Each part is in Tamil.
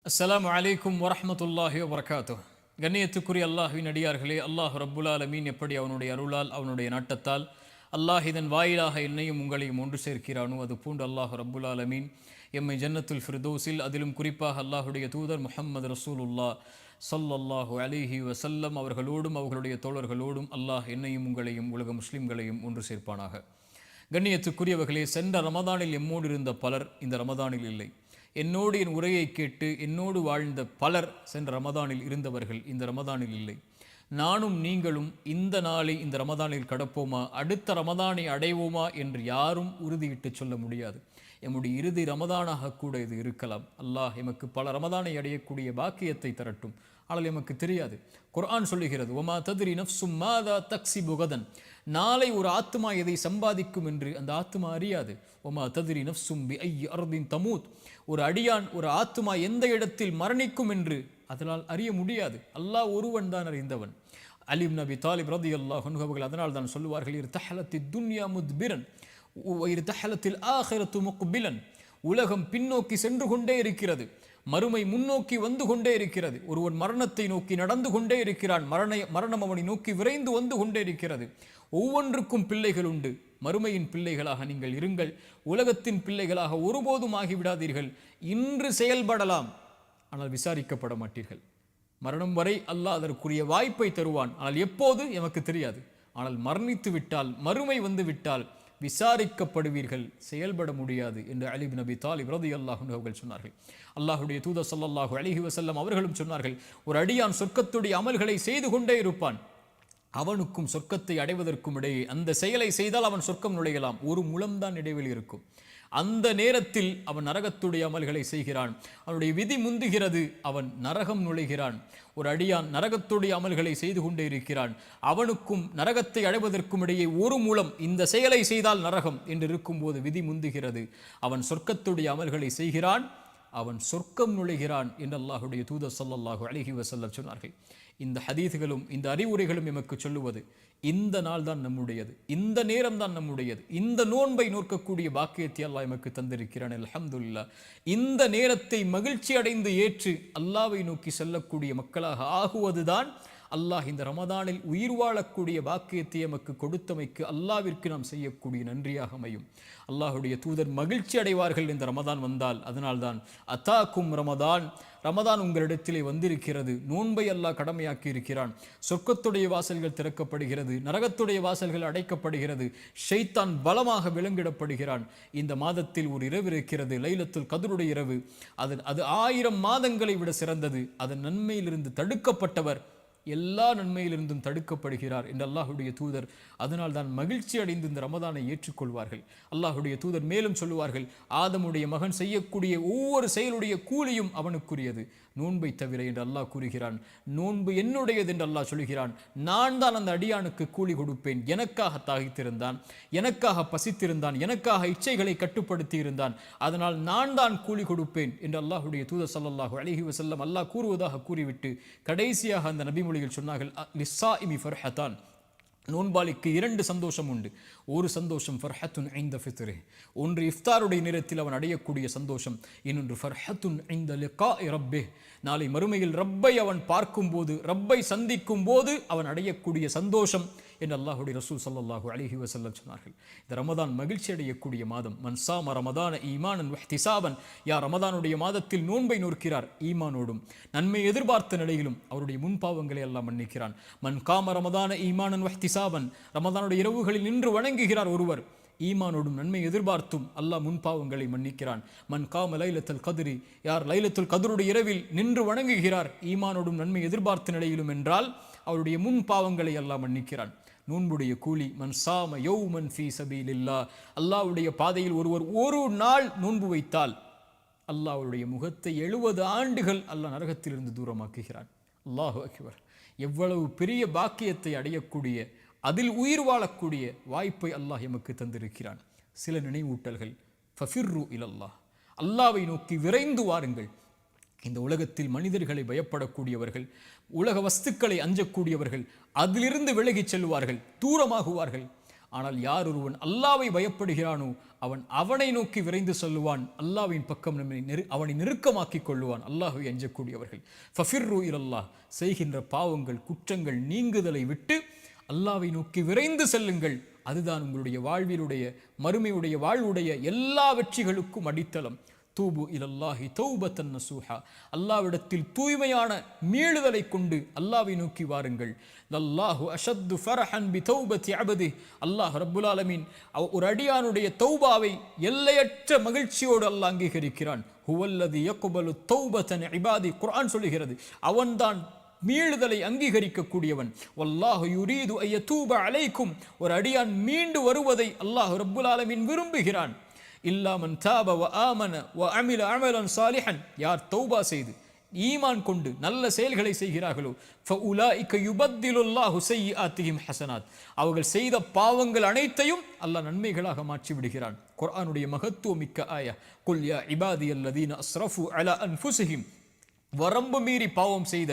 அஸ்ஸலாமு அலைக்கும் வரஹ்மத்துல்லாஹி வபரகாத்துஹ். கண்ணியத்துக்குரிய அல்லாஹ்வின் அடியார்களே, அல்லாஹ் ரப்புல் ஆலமீன் எப்படி அவனுடைய அருளால் அவனுடைய நாட்டத்தால் அல்லாஹ் இதன் வாயிலாக என்னையும் உங்களையும் ஒன்று சேர்க்கிறானோ அது பூண்டு அல்லாஹ் ரப்புல் ஆலமீன் எம்மை ஜன்னத்துல் ஃபிர்தௌஸில், அதிலும் குறிப்பாக அல்லாஹுடைய தூதர் முஹம்மது ரசூலுல்லாஹ் ஸல்லல்லாஹு அலைஹி வஸல்லம் அவர்களோடும் அவர்களுடைய தோழர்களோடும் அல்லாஹ் என்னையும் உங்களையும் உலக முஸ்லிம்களையும் ஒன்று சேர்ப்பானாக. கண்ணியத்துக்குரியவர்களே, சென்ற ரமதானில் எம்மோடு இருந்த பலர் இந்த ரமதானில் இல்லை. என்னோடு என் உரையை கேட்டு என்னோடு வாழ்ந்த பலர் சென்ற ரமதானில் இருந்தவர்கள் இந்த ரமதானில் இல்லை. நானும் நீங்களும் இந்த நாளை இந்த ரமதானில் கடப்போமா, அடுத்த ரமதானை அடைவோமா என்று யாரும் உறுதியிட்டு சொல்ல முடியாது. எம்முடைய இறுதி ரமதானாக கூட இது இருக்கலாம். அல்லாஹ் எமக்கு பல ரமதானை அடையக்கூடிய பாக்கியத்தை தரட்டும். ஆனால் எமக்கு தெரியாது. குர்ஆன் சொல்லுகிறது, ஒமா தத்ரி நஃப்சும் மாதா தக்ஸிபு கதன், நாளை ஒரு ஆத்மா எதை சம்பாதிக்கும் என்று அந்த ஆத்மா அறியாது. ஒமா தத்ரி நஃப்சும் பிஐயி அர்தின் தமூத், ஒரு அடியான் ஒரு ஆத்மா எந்த இடத்தில் மரணிக்கும் என்று அதனால் அறிய முடியாது. அல்லாஹ் ஒருவன் தான் அறிந்தவன். அலி இப்னு அபி தாலிப் ரலியல்லாஹு அன்ஹு அவர்கள் அதனால் தான் சொல்லுவார்கள், இர்தஹலத்தித் துன்யா முத்பிரன் இர்தஹலத்தில் ஆகிரத்து முக்பிலன், உலகம் பின்னோக்கி சென்று கொண்டே இருக்கிறது, மறுமை முன்னோக்கி வந்து கொண்டே இருக்கிறது. ஒருவன் மரணத்தை நோக்கி நடந்து கொண்டே இருக்கிறான், மரணம் அவனை நோக்கி விரைந்து வந்து கொண்டே இருக்கிறது. ஒவ்வொன்றுக்கும் பிள்ளைகள் உண்டு. மறுமையின் பிள்ளைகளாக நீங்கள் இருங்கள், உலகத்தின் பிள்ளைகளாக ஒருபோதும் ஆகிவிடாதீர்கள். இன்று செயல்படலாம், ஆனால் விசாரிக்கப்பட மாட்டீர்கள். மரணம் வரை அல்லாஹ் அதற்குரிய வாய்ப்பை தருவான், ஆனால் எப்போது எமக்கு தெரியாது. ஆனால் மரணித்து விட்டால், மறுமை வந்து விட்டால் விசாரிக்கப்படுவீர்கள், செயல்பட முடியாது என்று அலி இப்னு அபி தாலிப் ரலியல்லாஹு அன்ஹு அவர்கள் சொன்னார்கள். அல்லாஹ்வுடைய தூதர் ஸல்லல்லாஹு அலைஹி வஸல்லம் அவர்களும் சொன்னார்கள், ஒரு அடியான் சொர்க்கத்துடைய அமல்களை செய்து கொண்டே இருப்பான், அவனுக்கும் சொர்க்கத்தை அடைவதற்கும் இடையே அந்த செயலை செய்தால் அவன் சொர்க்கம் நுழையலாம், ஒரு முழம்தான் இடைவெளி இருக்கும். அந்த நேரத்தில் அவன் நரகத்துடைய அமல்களை செய்கிறான், அவனுடைய விதி முந்துகிறது, அவன் நரகம் நுழைகிறான். ஒரு அடியான் நரகத்துடைய அமல்களை செய்து கொண்டே இருக்கிறான், அவனுக்கும் நரகத்தை அடைவதற்கும் இடையே ஒரு மூலம், இந்த செயலை செய்தால் நரகம் என்று இருக்கும்போது விதி முந்துகிறது, அவன் சொர்க்கத்துடைய அமல்களை செய்கிறான், அவன் சொர்க்கம் நுழைகிறான் என்று அல்லாஹுடைய தூதர் ஸல்லல்லாஹு அலைஹி வஸல்லம் சொன்னார்கள். இந்த ஹதீதுகளும் இந்த அறிவுரைகளும் எமக்கு சொல்லுவது, இந்த நாள் தான் நம்முடையது, இந்த நேரம் தான் நம்முடையது, இந்த நோன்பை நோக்கக்கூடிய பாக்கியத்தை அல்லாஹ் எமக்கு தந்திருக்கிறான். அல்ஹம்துலில்லாஹ். இந்த நேரத்தை மகிழ்ச்சி அடைந்து ஏற்று அல்லாஹ்வை நோக்கி செல்லக்கூடிய மக்களாக ஆகுவதுதான் அல்லாஹ் இந்த ரமதானில் உயிர் வாழக்கூடிய பாக்கியத்தை எமக்கு கொடுத்தமைக்கு அல்லாஹ்விற்கு நாம் செய்யக்கூடிய நன்றியாக அமையும். அல்லாஹுடைய தூதர் மகிழ்ச்சி அடைவார்கள் இந்த ரமதான் வந்தால். அதனால்தான் அத்தாக்கும் ரமதான், ரமதான் உங்களிடத்திலே வந்திருக்கிறது, நோன்பை அல்லாஹ் கடமையாக்கி இருக்கிறான், சொர்க்கத்துடைய வாசல்கள் திறக்கப்படுகிறது, நரகத்துடைய வாசல்கள் அடைக்கப்படுகிறது, ஷைத்தான் பலமாக விலங்கிடப்படுகிறான். இந்த மாதத்தில் ஒரு இரவு இருக்கிறது, லைலத்துல் கத்ருடைய இரவு. அது 1000 மாதங்களை விட சிறந்தது. அதன் நன்மையிலிருந்து தடுக்கப்பட்டவர் எல்லா நன்மையிலிருந்தும் தடுக்கப்படுகிறார் என்று அல்லாஹுடைய தூதர் அதனால் தான் மகிழ்ச்சி அடைந்து இந்த ரமதானை ஏற்றுக்கொள்வார்கள். அல்லாஹுடைய தூதர் மேலும் சொல்லுவார்கள், ஆதமுடைய மகன் செய்யக்கூடிய ஒவ்வொரு செயலுடைய கூலியும் அவனுக்குரியது, நோன்பை தவிர என்று அல்லாஹ் கூறுகிறான். நோன்பு என்னுடையது என்று அல்லாஹ் சொல்கிறான். நான் தான் அந்த அடியானுக்கு கூலி கொடுப்பேன். எனக்காக தாகித்திருந்தான், எனக்காக பசித்திருந்தான், எனக்காக இச்சைகளை கட்டுப்படுத்தி இருந்தான், அதனால் நான் தான் கூலி கொடுப்பேன் என்று அல்லாஹுடைய தூதர் ஸல்லல்லாஹு அலைஹி வஸல்லம் அல்லாஹ் கூறுவதாக கூறிவிட்டு கடைசியாக அந்த நபிமொழிகள் சொன்னார்கள், லிஸ்ஸாயிமி ஃபர்ஹதான், நோன்பாளிக்கு 2 சந்தோஷம் உண்டு. ஒரு சந்தோஷம் ஃபர்ஹத்துன் ஐந்த ஃபித்ரிஹ், ஒன்று இஃப்தாருடைய நேரத்தில் அவன் அடையக்கூடிய சந்தோஷம், இன்னொன்று ஃபர்ஹத்துன் ஐந்த லிகாஇ ரப்பிஹ், நாளை மறுமையில் ரப்பை அவன் பார்க்கும்போது, ரப்பை சந்திக்கும் போது அவன் அடையக்கூடிய சந்தோஷம் என்று அல்லாஹுடைய ரசூல் ஸல்லல்லாஹு அலைஹி வஸல்லம் சொன்னார்கள். இந்த ரமதான் மகிழ்ச்சி அடையக்கூடிய மாதம். மன் ஸாம ரமதான ஈமானன் வஹ்திசாபன், யார் ரமதானுடைய மாதத்தில் நோன்பை நோக்கிறார் ஈமானோடும் நன்மை எதிர்பார்த்த நிலையிலும் அவருடைய முன்பாவங்களை எல்லாம் மன்னிக்கிறான். மன் காம ரமதான ஈமானன் வஹ்திசாபன், ரமதானுடைய இரவுகளில் நின்று வணங்குகிறார் ஒருவர், ஈமானோடும் நன்மை எதிர்பார்த்தும் அல்லாஹ் முன்பாவங்களை மன்னிக்கிறான். மன் காம லைலத்துல் கத்ரி, யார் லைலத்துல் கத்ருடைய இரவில் நின்று வணங்குகிறார் ஈமானோடும் நன்மை எதிர்பார்த்த நிலையிலும் என்றால் அவருடைய முன் பாவங்களை அல்லாஹ் மன்னிக்கிறான். நோன்புடைய கூலி, மன் சாம யௌமன் ஃபீ சபீலில்லாஹ், அல்லாஹ்வுடைய பாதையில் ஒருவர் ஒரு நாள் நோன்பு வைத்தால் அல்லாஹ்வுடைய முகத்தை 70 ஆண்டுகள் அல்லாஹ் நரகத்திலிருந்து தூரமாக்குகிறான். அல்லாஹு அக்பர். எவ்வளவு பெரிய பாக்கியத்தை அடையக்கூடிய, அதில் உயிர் வாழக்கூடிய வாய்ப்பை அல்லாஹ் எமக்கு தந்திருக்கிறான். சில நினைவூட்டல்கள், ஃபஃபிர்ரு இலல்லாஹ், அல்லாஹ்வை நோக்கி விரைந்து வாருங்கள். இந்த உலகத்தில் மனிதர்களை பயப்படக்கூடியவர்கள், உலக வஸ்துக்களை அஞ்சக்கூடியவர்கள் அதிலிருந்து விலகிச் செல்வார்கள், தூரமாகுவார்கள். ஆனால் யார் ஒருவன் அல்லாஹ்வை பயப்படுகிறானோ அவனை நோக்கி விரைந்து சொல்லுவான். அல்லாஹ்வின் பக்கம் அவனை நெருக்கமாக்கிக் கொள்ளுவான். அல்லாஹ்வை அஞ்சக்கூடியவர்கள் ஃபஃபிர்ரு இலல்லாஹ், செய்கின்ற பாவங்கள் குற்றங்கள் நீங்குதலை விட்டு அல்லாஹ்வை நோக்கி விரைந்து செல்லுங்கள். அதுதான் உங்களுடைய வாழ்விலுடைய மறுமையுடைய வாழ்வுடைய எல்லா வெற்றிகளுக்கும் அடித்தளம். தூபு இலல்லாஹி தௌபத்தன் நசூஹா, அல்லாஹ்விடத்தில் தூய்மையான மீளுதலை கொண்டு அல்லாஹ்வை நோக்கி வாருங்கள். லல்லாஹு அஷத்து ஃபரஹன் பி தௌபத்தி அபதி, அல்லாஹ் ரப்புல் ஆலமீன் ஒரு அடியானுடைய தௌபாவை எல்லையற்ற மகிழ்ச்சியோடு அல்லாஹ் அங்கீகரிக்கிறான். ஹுவல்லதி யக்பலு தௌபத்தன் இபாதி, குர்ஆன் சொல்லுகிறது அவன்தான் மீளுதலை அங்கீகரிக்கக்கூடியவன். வல்லாஹு யுரீது அய்யதூப அலைக்கும், ஒரு அடியான் மீண்டு வருவதை அல்லாஹ் ரப்புல் ஆலமீன் விரும்புகிறான். இல்லா மன் தாப வ ஆமன வ அமில அமலன் சாலிஹன், யார் தௌபா செய்து ஈமான் கொண்டு நல்ல செயல்களை செய்கிறார்களோ ஃபஉலாயிக யுபத்திலுல்லாஹு ஸய்யிஆத்திஹிம் ஹஸனாத், அவர்கள் செய்த பாவங்கள் அனைத்தையும் அல்லாஹ் நன்மைகளாக மாற்றி விடுகிறான். குர்ஆனுடைய மகத்துவமிக்க ஆயா, குல் யா இபாதியல்லதீன அஸ்ரஃபு அலா அன்ஃபுஸிஹிம், வரம்பு மீறி பாவம் செய்த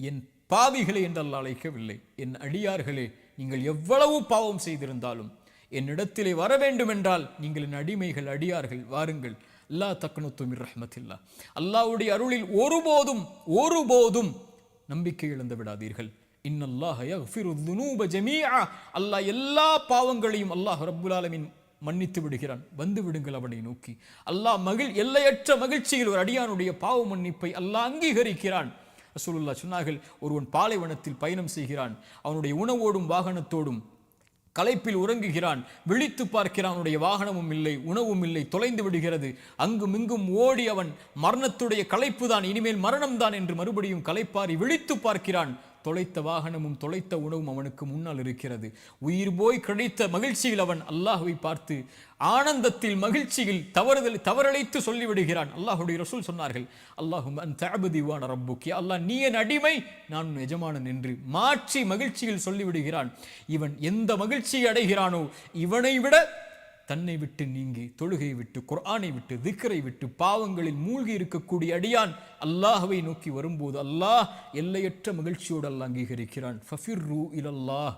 என் பாவிகளை என்று அல்லாஹ் அழைக்கவில்லை. என் அடியார்களே, நீங்கள் எவ்வளவு பாவம் செய்திருந்தாலும் என்னிடத்திலே வர வேண்டும் என்றால் நீங்கள் என் அடிமைகள், அடியார்கள், வாருங்கள். லா தக்னுது மிர் ரஹ்மத்தில்லா, அல்லாஹ்வுடைய அருளில் ஒருபோதும் நம்பிக்கை இழந்து விடாதீர்கள். இன்னல்லாஹ யக்ஃபிரு ذுனூப ஜமீஆ, அல்லாஹ் எல்லா பாவங்களையும் அல்லாஹ் ரப்புல் ஆலமீன் மன்னித்து விடுகிறான். வந்து விடுங்கள் அவனை நோக்கி. அல்லாஹ் எல்லையற்ற மகிழ்ச்சியில் ஒரு அடியானுடைய பாவ மன்னிப்பை அல்லாஹ் அங்கீகரிக்கிறான். ரசூலுல்லாஹ் சொன்னார்கள், ஒருவன் பாலைவனத்தில் பயணம் செய்கிறான், அவனுடைய உணவோடும் வாகனத்தோடும் களைப்பில் உறங்குகிறான், விழித்து பார்க்கிறான், அவனுடைய வாகனமும் இல்லை, உணவும் இல்லை, தொலைந்து விடுகிறது. அங்கும் இங்கும் ஓடி அவன் மரணத்துடைய களைப்பு தான், இனிமேல் மரணம்தான் என்று மறுபடியும் களைப்பாரி விழித்து பார்க்கிறான். தொலைத்த வாகனமும் தொலைத்த உணவும் அவனுக்கு முன்னால் இருக்கிறது. உயிர் போய் கிடைத்த மகிழ்ச்சியில் அவன் அல்லாஹ்வை பார்த்து ஆனந்தத்தில் மகிழ்ச்சியில் தவறழைத்து சொல்லிவிடுகிறான். அல்லாஹுடைய ரசூல் சொன்னார்கள், அல்லாஹும் அன்த அப்தி வ அன ரப்புக், அல்லாஹ் நீ என் அடிமை, நான் உன் எஜமானன் என்று மாற்றி மகிழ்ச்சியில் சொல்லிவிடுகிறான். இவன் எந்த மகிழ்ச்சியை அடைகிறானோ, இவனை விட தன்னை விட்டு நீங்கி தொழுகை விட்டு குர்ஆனை விட்டு திக்ரை விட்டு பாவங்களில் மூழ்கி இருக்கக்கூடிய அடியான் அல்லாஹ்வை நோக்கி வரும்போது அல்லாஹ் எல்லையற்ற மகிழ்ச்சியோடு அல்லாஹ் அங்கீகரிக்கிறான். ஃபஃபிர்ரு இலல்லாஹ்,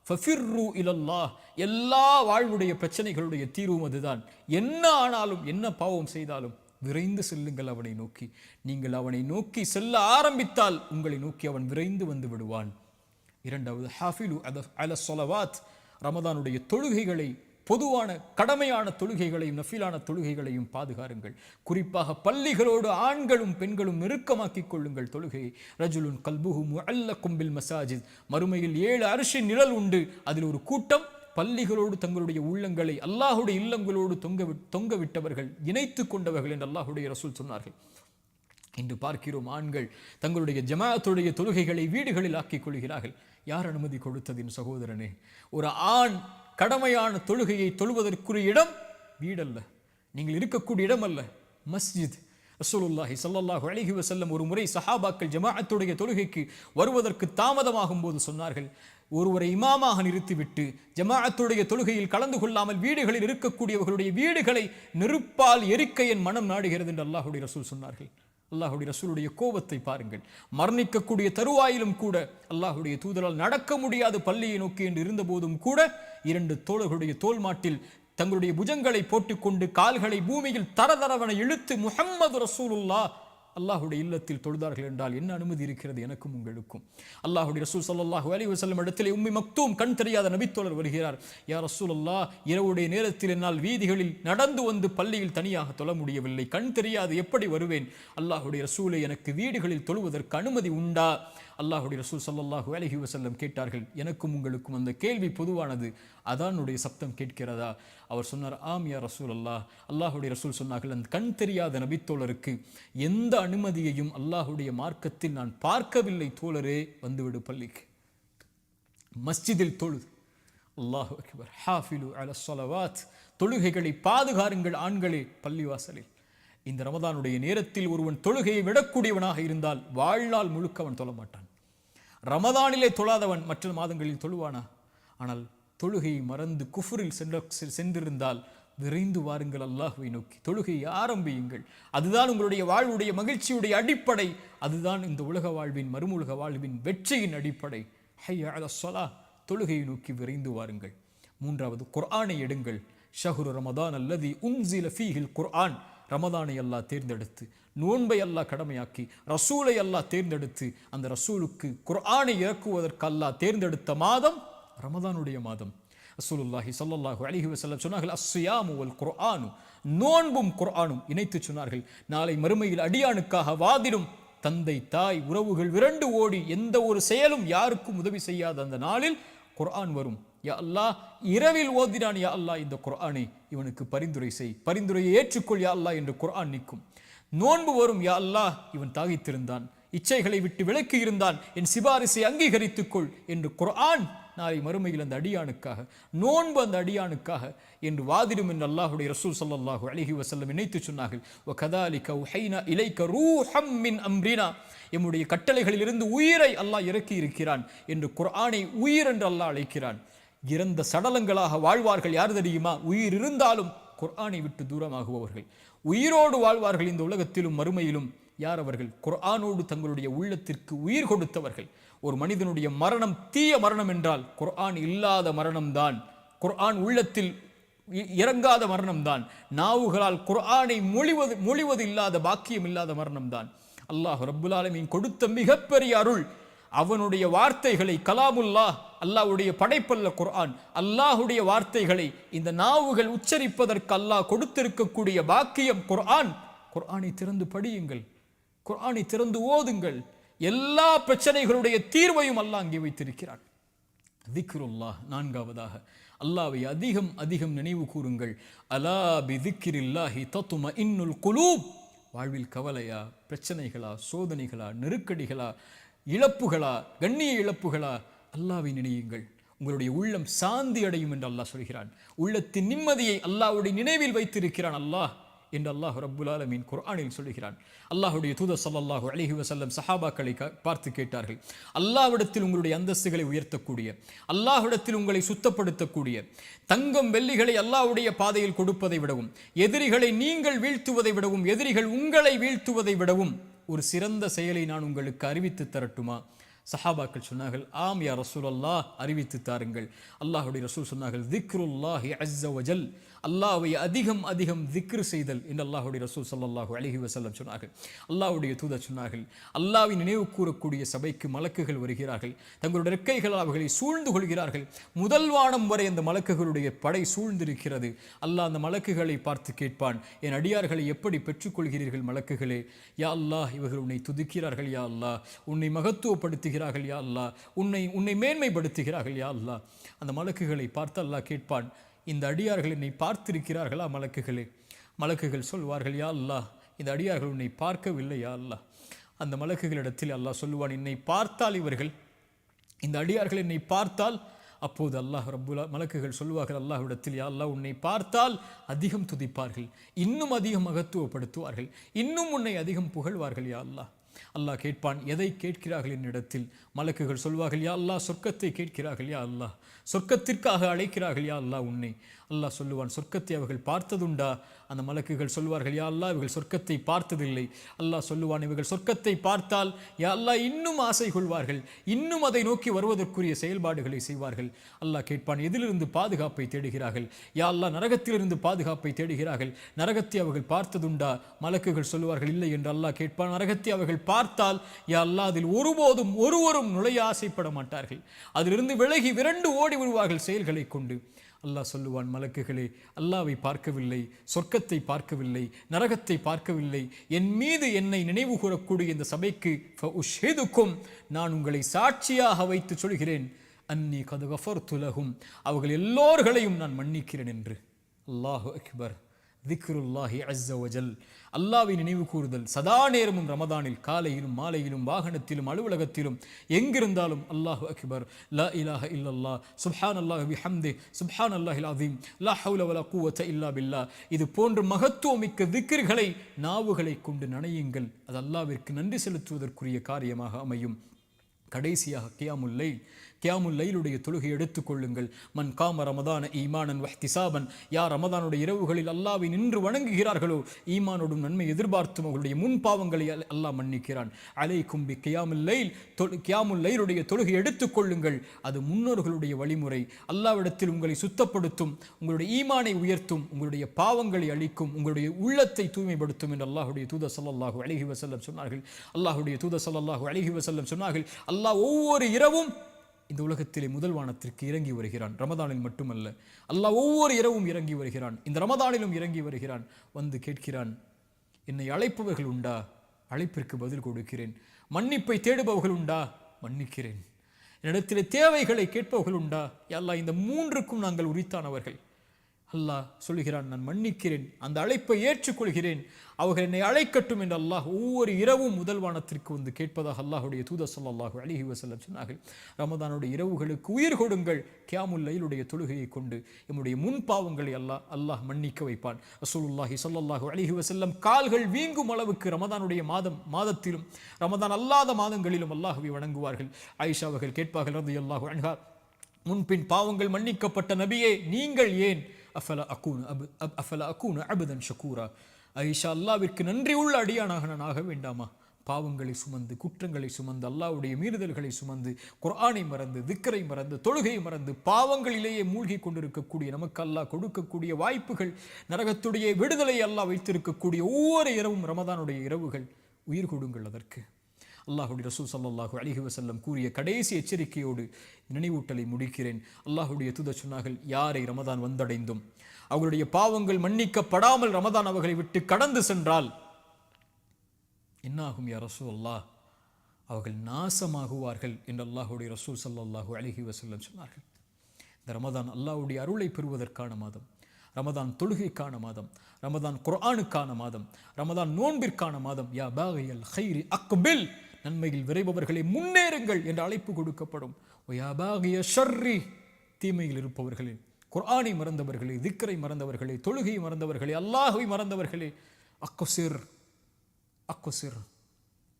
ஃபஃபிர்ரு இலல்லாஹ், எல்லா வாழ்வுடைய பிரச்சனைகளுடைய தீர்வும் அதுதான். என்ன ஆனாலும், என்ன பாவம் செய்தாலும் விரைந்து செல்லுங்கள் அவனை நோக்கி. நீங்கள் அவனை நோக்கி செல்ல ஆரம்பித்தால் உங்களை நோக்கி அவன் விரைந்து வந்து விடுவான். இரண்டாவது, ஹாஃபிலு அல ஸலவாத், ரமதானுடைய தொழுகைகளை, பொதுவான கடமையான தொழுகைகளையும் நஃபிலான தொழுகைகளையும் பாதுகாருங்கள். குறிப்பாக பள்ளிகளோடு ஆண்களும் பெண்களும் நெருக்கமாக்கிக் கொள்ளுங்கள் தொழுகையை. ரஜுலுன் கல்புஹு முஅல்லகும் பில் மசாஜித், மறுமையில் 7 அர்ஷின் நிழல் உண்டு. அதில் ஒரு கூட்டம் பள்ளிகளோடு தங்களுடைய உள்ளங்களை அல்லாஹுடைய இல்லங்களோடு தொங்க விட்டவர்கள், இணைத்து கொண்டவர்கள் என்று அல்லாஹுடைய ரசூல் சொன்னார்கள். இன்று பார்க்கிறோம், ஆண்கள் தங்களுடைய ஜமாஅத்துடைய தொழுகைகளை வீடுகளில் ஆக்கிக் கொள்கிறார்கள். யார் அனுமதி கொடுத்ததின் சகோதரனே? ஒரு ஆண் கடமையான தொழுகையை தொழுவதற்குரிய இடம் வீடல்ல, நீங்கள் இருக்கக்கூடிய இடம் அல்ல, மஸ்ஜித். ரசூலுல்லாஹி ஸல்லல்லாஹு அலைஹி வஸல்லம் ஒரு முறை சஹாபாக்கள் ஜமாஅத்துடைய தொழுகைக்கு வருவதற்கு தாமதமாகும் போது சொன்னார்கள், ஒருவரை இமாமாக நிறுத்திவிட்டு ஜமாஅத்துடைய தொழுகையில் கலந்து கொள்ளாமல் வீடுகளில் இருக்கக்கூடியவர்களுடைய வீடுகளை நெருப்பால் எரிக்க என் மனம் நாடுகிறது என்று அல்லாஹுடைய ரசூல் சொன்னார்கள். அல்லாஹுடைய ரசூலுடைய கோபத்தை பாருங்கள். மரணிக்கக்கூடிய தருவாயிலும் கூட அல்லாஹுடைய தூதரால் நடக்க முடியாது பள்ளியை நோக்கி என்று இருந்த போதும் கூட 2 தோழர்களுடைய தோல் மாட்டில் தங்களுடைய புஜங்களை போட்டுக்கொண்டு கால்களை பூமியில் தரதரவன இழுத்து முஹம்மது ரசூலுல்லாஹ் அல்லாஹுடைய இல்லத்தில் தொழுதார்கள் என்றால் என்ன அனுமதி இருக்கிறது எனக்கும் உங்களுக்கும்? அல்லாஹுடைய ரசூல் ஸல்லல்லாஹு அலைஹி வஸல்லம் இடத்திலே உம்மி மக்தூம், கண் தெரியாத நபித்தோழர் வருகிறார். யா ரசூலல்லாஹ், இரவுடைய நேரத்தில் என்னால் வீதிகளில் நடந்து வந்து பள்ளியில் தனியாக தொழ முடியவில்லை, கண் தெரியாது, எப்படி வருவேன்? அல்லாஹுடைய ரசூலை, எனக்கு வீடுகளில் தொழுவதற்கு அனுமதி உண்டா? அல்லாஹுடைய ரசூல் ஸல்லல்லாஹு அலைஹி வஸல்லம் கேட்டார்கள். எனக்கும் உங்களுக்கும் அந்த கேள்வி பொதுவானது, அதானுடைய சப்தம் கேட்கிறதா? அவர் சொன்னார், ஆம் யா ரசூலல்லாஹ். அல்லாஹுடைய ரசூல் சொன்னார்கள், அந்த கண் தெரியாத நபித்தோழருக்கு எந்த அனுமதியையும் அல்லாஹுடைய மார்க்கத்தில் நான் பார்க்கவில்லை தோழரே, வந்துவிடு பள்ளிக்கு, மஸ்ஜிதில் தொழுது. அல்லாஹு அக்பர். ஹாஃபிலு அல ஸலவாத், தொழுகைகளை பாதுகாருங்கள் ஆண்களே பள்ளிவாசலில். இந்த ரமதானுடைய நேரத்தில் ஒருவன் தொழுகையை விடக்கூடியவனாக இருந்தால் வாழ்நாள் முழுக்க அவன் தொழ மாட்டான். ரமதானிலே தொழாதவன் மற்ற மாதங்களில் தொழுவானா? ஆனால் தொழுகையை மறந்து குஃபுரில் சென்றிருந்தால் விரைந்து வாருங்கள் அல்லாஹ்வை நோக்கி, தொழுகையை ஆரம்பியுங்கள். அதுதான் உங்களுடைய வாழ்வுடைய மகிழ்ச்சியுடைய அடிப்படை. அதுதான் இந்த உலக வாழ்வின், மறுமுலக வாழ்வின் வெற்றியின் அடிப்படை. ஹய்ய அலஸ் ஸலாஹ், தொழுகையை நோக்கி விரைந்து வாருங்கள். மூன்றாவது, குர்ஆனை எடுங்கள். ஷஹ்ரு ரமதான் அல்லதி உன்சில ஃபீஹில் குர்ஆன். ரமதானை அல்லாஹ் தேர்ந்தெடுத்து, நோன்பை அல்லாஹ் கடமையாக்கி, ரசூலை அல்லாஹ் தேர்ந்தெடுத்து, அந்த ரசூலுக்கு குர்ஆனை இறக்குவதற்கு அல்லாஹ் தேர்ந்தெடுத்த மாதம் ரமதானுடைய மாதம். ரசூலுல்லாஹி ஸல்லல்லாஹு அலைஹி வஸல்லம் சொன்னார்கள், அஸ்ஸியாமு வல் குர்ஆனு, நோன்பும் குர்ஆனும் இணைத்து சொன்னார்கள். நாளை மறுமையில் அடியானுக்காக வாதிடும் தந்தை தாய் உறவுகள் விரண்டு ஓடி எந்த ஒரு செயலும் யாருக்கும் உதவி செய்யாத அந்த நாளில் குர்ஆன் வரும். யா அல்லாஹ், இரவில் ஓதினான் யா அல்லாஹ் இந்த குர்ஆனை, இவனுக்கு பரிந்துரை செய், பரிந்துரையை ஏற்றுக்கொள் யா அல்லாஹ் என்று குர்ஆன் நிற்கும். நோன்பு வரும், யா அல்லாஹ் இவன் தாகித்திருந்தான், இச்சைகளை விட்டு விலக்கி இருந்தான், என் சிபாரிசை அங்கீகரித்துக்கொள் என்று குர்ஆன் நாளை மறுமையில் அந்த அடியானுக்காக, நோன்பு அந்த அடியானுக்காக என்று வாதிடும் என்று அல்லாஹுடைய ரசூல் ஸல்லல்லாஹு அலைஹி வஸல்லம் இணைத்து சொன்னார்கள். வகதாலிக உஹைனா இலைக ரூஹம் மின் அம்ரினா, எம்முடைய கட்டளைகளிலிருந்து உயிரை அல்லாஹ் இறக்கி இருக்கிறான் என்று குர்ஆனை உயிர் என்று அல்லாஹ் அழைக்கிறான். இறந்த சடலங்களாக வாழ்வார்கள் யார் தெரியுமா? உயிர் இருந்தாலும் குர்ஆனை விட்டு தூரமாகுபவர்கள். உயிரோடு வாழ்வார்கள் இந்த உலகத்திலும் மறுமையிலும். யார் அவர்கள்? குர்ஆனோடு தங்களுடைய உள்ளத்திற்கு உயிர் கொடுத்தவர்கள். ஒரு மனிதனுடைய மரணம் தீய மரணம் என்றால் குர்ஆன் இல்லாத மரணம்தான், குர்ஆன் உள்ளத்தில் இறங்காத மரணம்தான், நாவுகளால் குர்ஆனை மொழிவது இல்லாத பாக்கியம் இல்லாத மரணம்தான். அல்லாஹ் ரப்புல் ஆலமீன் கொடுத்த மிகப்பெரிய அருள். அவனுடைய வார்த்தைகளை, கலாமுல்லாஹ், அல்லாஹ்வுடைய படைப்பல்ல குர்ஆன், அல்லாஹ்வுடைய வார்த்தைகளை இந்த நாவுகள் உச்சரிப்பதற்கு அல்லாஹ் கொடுத்திருக்கக்கூடிய பாக்கியம் குர்ஆன். குர்ஆனை திறந்து படியுங்கள், குர்ஆனை திறந்து ஓதுங்கள். எல்லா பிரச்சனைகளுடைய தீர்வையும் அல்லாஹ் அங்கே வைத்திருக்கிறான். திக்ருல்லாஹ், நான்காவதாக அல்லாஹ்வை அதிகம் அதிகம் நினைவு கூறுங்கள். அலா பி திக்ரில்லாஹி தத்மஇன்னுல் குலூப். வாழ்வில் கவலையா, பிரச்சனைகளா, சோதனைகளா, நெருக்கடிகளா, இழப்புகளா, கண்ணிய இழப்புகளா, அல்லாஹ்வை நினையுங்கள், உங்களுடைய உள்ளம் சாந்தி அடையும் என்று அல்லாஹ் சொல்கிறான். உள்ளத்தின் நிம்மதியை அல்லாஹ்வுடைய நினைவில் வைத்திருக்கிறான் அல்லாஹ் என்று அல்லாஹ் ரப்புல் ஆலமீன் குர்ஆனில் சொல்கிறான். அல்லாஹ்வுடைய தூதர் ஸல்லல்லாஹு அலைஹி வஸல்லம் சஹாபாக்களை பார்த்து கேட்டார்கள், அல்லாஹ்விடத்தில் உங்களுடைய அந்தஸ்துகளை உயர்த்தக்கூடிய, அல்லாஹ்விடத்தில் உங்களை சுத்தப்படுத்தக்கூடிய, தங்கம் வெள்ளிகளை அல்லாஹ்வுடைய பாதையில் கொடுப்பதை விடவும், எதிரிகளை நீங்கள் வீழ்த்துவதை விடவும், எதிரிகள் உங்களை வீழ்த்துவதை விடவும் ஒரு சிறந்த செயலை நான் உங்களுக்கு அறிவித்து தரட்டுமா? சஹாபாக்கள் சொன்னார்கள், ஆம் யா ரசூலல்லாஹ், அறிவித்து தாருங்கள். அல்லாஹ்வுடைய ரசூல் சொன்னார்கள், திக்ருல்லாஹி அஸ்ஸ வஜல், அல்லாஹ்வை அதிகம் அதிகம் திக்ர் செய்தல் என்று அல்லாஹ்வுடைய ரசூல் ஸல்லல்லாஹு அலைஹி வஸல்லம் சொன்னார்கள். அல்லாஹ்வுடைய தூதர் சொன்னார்கள், அல்லாஹ்வை நினைவு கூறக்கூடிய சபைக்கு மலக்குகள் வருகிறார்கள், தங்களுடைய இறக்கைகளால் அவர்களை சூழ்ந்து கொள்கிறார்கள். முதல் வானம் வரை அந்த மலக்குகளுடைய படை சூழ்ந்திருக்கிறது. அல்லாஹ் அந்த மலக்குகளை பார்த்து கேட்பான், என் அடியார்களை எப்படி பெற்றுக்கொள்கிறீர்கள் மலக்குகளே? யா அல்லாஹ், இவர்கள் உன்னை துதிக்கிறார்கள் யா அல்லாஹ், உன்னை மகத்துவப்படுத்துகிறார்கள் யா அல்லாஹ், உன்னை மேன்மைப்படுத்துகிறார்கள் யா அல்லாஹ். அந்த மலக்குகளை பார்த்து அல்லாஹ் கேட்பான், இந்த அடியார்கள் என்னை பார்த்திருக்கிறார்களா மலக்குகளே? மலக்குகள் சொல்வார்கள், யா அல்லாஹ், இந்த அடியார்கள் உன்னை பார்க்கவில்லை யா அல்லாஹ். அந்த மலக்குகளிடத்தில் அல்லாஹ் சொல்லுவான், என்னை பார்த்தால் இவர்கள், இந்த அடியார்கள் என்னை பார்த்தால், அப்போது அல்லாஹ் மலக்குகள் சொல்வார்கள் அல்லாஹ்விடத்தில், யா அல்லாஹ், உன்னை பார்த்தால் அதிகம் துதிப்பார்கள், இன்னும் அதிகம் மகத்துவப்படுத்துவார்கள், இன்னும் உன்னை அதிகம் புகழ்வார்கள் யா அல்லாஹ். அல்லாஹ் கேட்பான், எதை கேட்கிறார்கள் என்னிடத்தில்? மலக்குகள் சொல்வார்கள், யா அல்லாஹ், சொர்க்கத்தை கேட்கிறார்கள் யா அல்லாஹ், சொர்க்கத்திற்காக அழைக்கிறார்கள் யா அல்லாஹ் உன்னை. அல்லாஹ் சொல்லுவான், சொர்க்கத்தை அவர்கள் பார்த்ததுண்டா? அந்த மலக்குகள் சொல்வார்கள், யா அல்லாஹ், இவர்கள் சொர்க்கத்தை பார்த்ததில்லை. அல்லாஹ் சொல்லுவான், இவர்கள் சொர்க்கத்தை பார்த்தால் யா அல்லாஹ் இன்னும் ஆசை கொள்வார்கள், இன்னும் அதை நோக்கி வருவதற்குரிய செயல்பாடுகளை செய்வார்கள். அல்லாஹ் கேட்பான், எதிலிருந்து பாதுகாப்பை தேடுகிறார்கள்? யா அல்லாஹ், நரகத்திலிருந்து பாதுகாப்பை தேடுகிறார்கள், நரகத்தை அவர்கள் பார்த்ததுண்டா? மலக்குகள் சொல்லுவார்கள், இல்லை என்று அல்லாஹ் கேட்பான், நரகத்தை அவர்கள் பார்த்தால் யா அல்லாஹ், அதில் ஒருபோதும் ஒருவரும் நுழைய ஆசைப்பட மாட்டார்கள், அதிலிருந்து விலகி விரண்டு ஓடி விடுவார்கள் செயல்களை கொண்டு. அல்லாஹ் சொல்லுவான், மலக்குகளே, அல்லாஹ்வை பார்க்கவில்லை, சொர்க்கத்தை பார்க்கவில்லை, நரகத்தை பார்க்கவில்லை, என் மீது என்னை நினைவு கூறக்கூடிய இந்த சபைக்கு ஃபஉஷ்ஹிதுக்கும், நான் உங்களை சாட்சியாக வைத்து சொல்கிறேன், அன்னி கத் கஃபர்து லஹும், அவர்கள் எல்லோர்களையும் நான் மன்னிக்கிறேன் என்று. அல்லாஹு அக்பர். திக்ருல்லாஹி அஸ்ஸ வஜல், அல்லாஹ்வை நினைவு கூறுதல் சதா நேரமும் ரமதானில், காலையிலும் மாலையிலும், வாகனத்திலும், அலுவலகத்திலும், எங்கிருந்தாலும் அல்லாஹு அக்பர், லா இலாஹ இல்லல்லாஹ், சுப்ஹானல்லாஹி பிஹம்திஹி, சுப்ஹானல்லாஹில் அஸீம், லா ஹவ்ல வலா குவத்த இல்லா பில்லாஹ். இது போன்ற மகத்துவமிக்க திக்ர்களை நாவுகளை கொண்டு நனையுங்கள். அது அல்லாஹ்விற்கு நன்றி செலுத்துவதற்குரிய காரியமாக அமையும். கடைசியாக கியாமுல் லைல், கியாமுல் லைலுடைய தொழுகை எடுத்துக்கொள்ளுங்கள். மன் காம ரமதான ஈமானன் வஹ்திசாபன், யார் ரமதானுடைய இரவுகளில் அல்லாஹ்வை நின்று வணங்குகிறார்களோ ஈமானோடும் நன்மை எதிர்பார்த்தும் அவர்களுடைய முன் பாவங்களை அல்லாஹ் மன்னிக்கிறான். அலைக்கும் பி கியாமுல் லைல், கியாமுல் லைலுடைய தொழுகை எடுத்துக்கொள்ளுங்கள். அது முன்னோர்களுடைய வழிமுறை. அல்லாஹ்விடத்தில் உங்களை சுத்தப்படுத்தும், உங்களுடைய ஈமானை உயர்த்தும், உங்களுடைய பாவங்களை அழிக்கும், உங்களுடைய உள்ளத்தை தூய்மைப்படுத்தும் என்று அல்லாஹ்வுடைய தூதர் ஸல்லல்லாஹு அலைஹி வஸல்லம் சொன்னார்கள். அல்லாஹ்வுடைய தூதர் ஸல்லல்லாஹு அலைஹி வஸல்லம் சொன்னார்கள், அல்லாஹ் ஒவ்வொரு இரவும் இந்த உலகத்திலே முதல் வானத்திற்கு இறங்கி வருகிறான். ரமதானில் மட்டுமல்ல, அல்லாஹ் ஒவ்வொரு இரவும் இறங்கி வருகிறான். இந்த ரமதானிலும் இறங்கி வருகிறான். வந்து கேட்கிறான், என்னை அழைப்பவர்கள் உண்டா? அழைப்பிற்கு பதில் கொடுக்கிறேன். மன்னிப்பை தேடுபவர்கள் உண்டா? மன்னிக்கிறேன். என்னிடத்திலே தேவைகளை கேட்பவர்கள் உண்டா? அல்லாஹ் இந்த மூன்றுக்கும் நாங்கள் உரித்தானவர்கள். அல்லாஹ் சொல்கிறான், நான் மன்னிக்கிறேன், அந்த அழைப்பை ஏற்றுக்கொள்கிறேன், அவர்கள் என்னை அழைக்கட்டும் என்று அல்லாஹ் ஒவ்வொரு இரவும் முதல் வானத்திற்கு வந்து கேட்பதாக அல்லாஹுடைய தூதர் ஸல்லல்லாஹு அலைஹி வஸல்லம் சொன்னார்கள். ரமதானுடைய இரவுகளுக்கு உயிர் கொடுங்கள். கியாமுல் லைலுடைய தொழுகையை கொண்டு நம்முடைய முன் பாவங்களை அல்லாஹ் மன்னிக்க வைப்பான். ரசூலுல்லாஹி ஸல்லல்லாஹு அலைஹி வஸல்லம் கால்கள் வீங்கும் அளவுக்கு ரமதானுடைய மாதத்திலும் ரமதான் அல்லாத மாதங்களிலும் அல்லாஹ்வை வணங்குவார்கள். ஆயிஷா அவர்கள் கேட்பார்கள் ரலியல்லாஹு அன்ஹா, முன்பின் பாவங்கள் மன்னிக்கப்பட்ட நபியே, நீங்கள் ஏன் அஃபல அகூன அபதன் ஷக்கூரா, ஐஷா, அல்லாவிற்கு நன்றி உள்ள அடியானாக நான் ஆக வேண்டாமா? பாவங்களை சுமந்து, குற்றங்களை சுமந்து, அல்லாஹ்வுடைய மீறுதல்களை சுமந்து, குர்ஆனை மறந்து, திக்ரை மறந்து, தொழுகை மறந்து, பாவங்களிலேயே மூழ்கி கொண்டிருக்கக்கூடிய நமக்கு அல்லாஹ் கொடுக்கக்கூடிய வாய்ப்புகள், நரகத்துடைய விடுதலை அல்லாஹ் வைத்திருக்கக்கூடிய ஒவ்வொரு இரவும் ரமதானுடைய இரவுகள். உயிர் கொடுங்கள் அதற்கு. அல்லாஹுடைய ரசூல் ஸல்லல்லாஹு அலைஹி வஸல்லம் கூறிய கடைசி எச்சரிக்கையோடு நினைவூட்டலை முடிக்கிறேன். அல்லாஹுடைய தூதர் சொன்னார்கள், யாரை ரமதான் வந்தடைந்தும் அவர்களுடைய பாவங்கள் மன்னிக்கப்படாமல் ரமதான் அவர்களை விட்டு கடந்து சென்றால் என்னாகும் யா ரசூலல்லாஹ்? அவர்கள் நாசமாகுவார்கள் என்று அல்லாஹுடைய ரசூல் ஸல்லல்லாஹு அலைஹி வஸல்லம் சொன்னார்கள். இந்த ரமதான் அல்லாஹ்வுடைய அருளை பெறுவதற்கான மாதம், ரமதான் தொழுகைக்கான மாதம், ரமதான் குர்ஆனுக்கான மாதம், ரமதான் நோன்பிற்கான மாதம். யா பாகியல் கைரி அக்பில், நன்மையில் விரைபவர்களை முன்னேறுங்கள் என்று அழைப்பு கொடுக்கப்படும். யா பாகிய ஷர்ரி, தீமையில் இருப்பவர்களே, குர்ஆனை மறந்தவர்களே, திக்ரை மறந்தவர்களே, தொழுகையை மறந்தவர்களே, அல்லாஹ்வை மறந்தவர்களே, அக்ஸிர்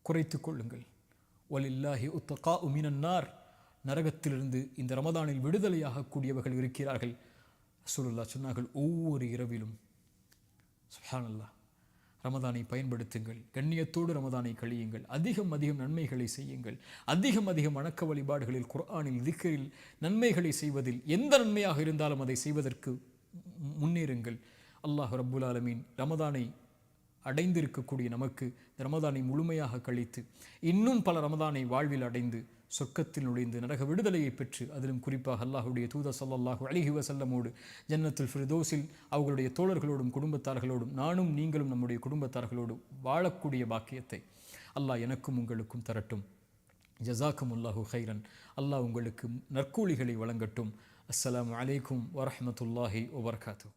குறைத்துக் கொள்ளுங்கள். வலில்லாஹி உத்தகாஉ மினன் நார், நரகத்திலிருந்து இந்த ரமதானில் விடுதலையாக கூடியவர்கள் இருக்கிறார்கள். ரசூலுல்லாஹ் சொன்னார்கள், ஒவ்வொரு இரவிலும் சுப்ஹானல்லாஹ் ரமதானை பயன்படுத்துங்கள், கண்ணியத்தோடு ரமதானை கழியுங்கள், அதிகம் நன்மைகளை செய்யுங்கள், அதிகம் வணக்க வழிபாடுகளில், குர்ஆனில், திக்ரில் நன்மைகளை செய்வதில் எந்த நன்மையாக இருந்தாலும் அதை செய்வதற்கு முன்னேறுங்கள். அல்லாஹ் ரப்புல் ஆலமீன் ரமதானை அடைந்திருக்கக்கூடிய நமக்கு ரமதானை முழுமையாக கழித்து இன்னும் பல ரமதானை வாழ்வில் அடைந்து சொர்க்கத்தில் நுழைந்து நரக விடுதலையை பெற்று, அதிலும் குறிப்பாக அல்லாஹுடைய தூதர் ஸல்லல்லாஹு அலைஹி வஸல்லமோடு ஜன்னத்துல் ஃபிர்தௌஸில் அவர்களுடைய தோழர்களோடும் குடும்பத்தார்களோடும் நானும் நீங்களும் நம்முடைய குடும்பத்தார்களோடு வாழக்கூடிய பாக்கியத்தை அல்லாஹ் எனக்கும் உங்களுக்கும் தரட்டும். ஜஸாக்குமுல்லாஹு கைரன். அல்லாஹ் உங்களுக்கு நற்கூலிகளை வழங்கட்டும். அஸ்ஸலாமு அலைக்கும் வரஹ்மத்துல்லாஹி வபரகாத்துஹு.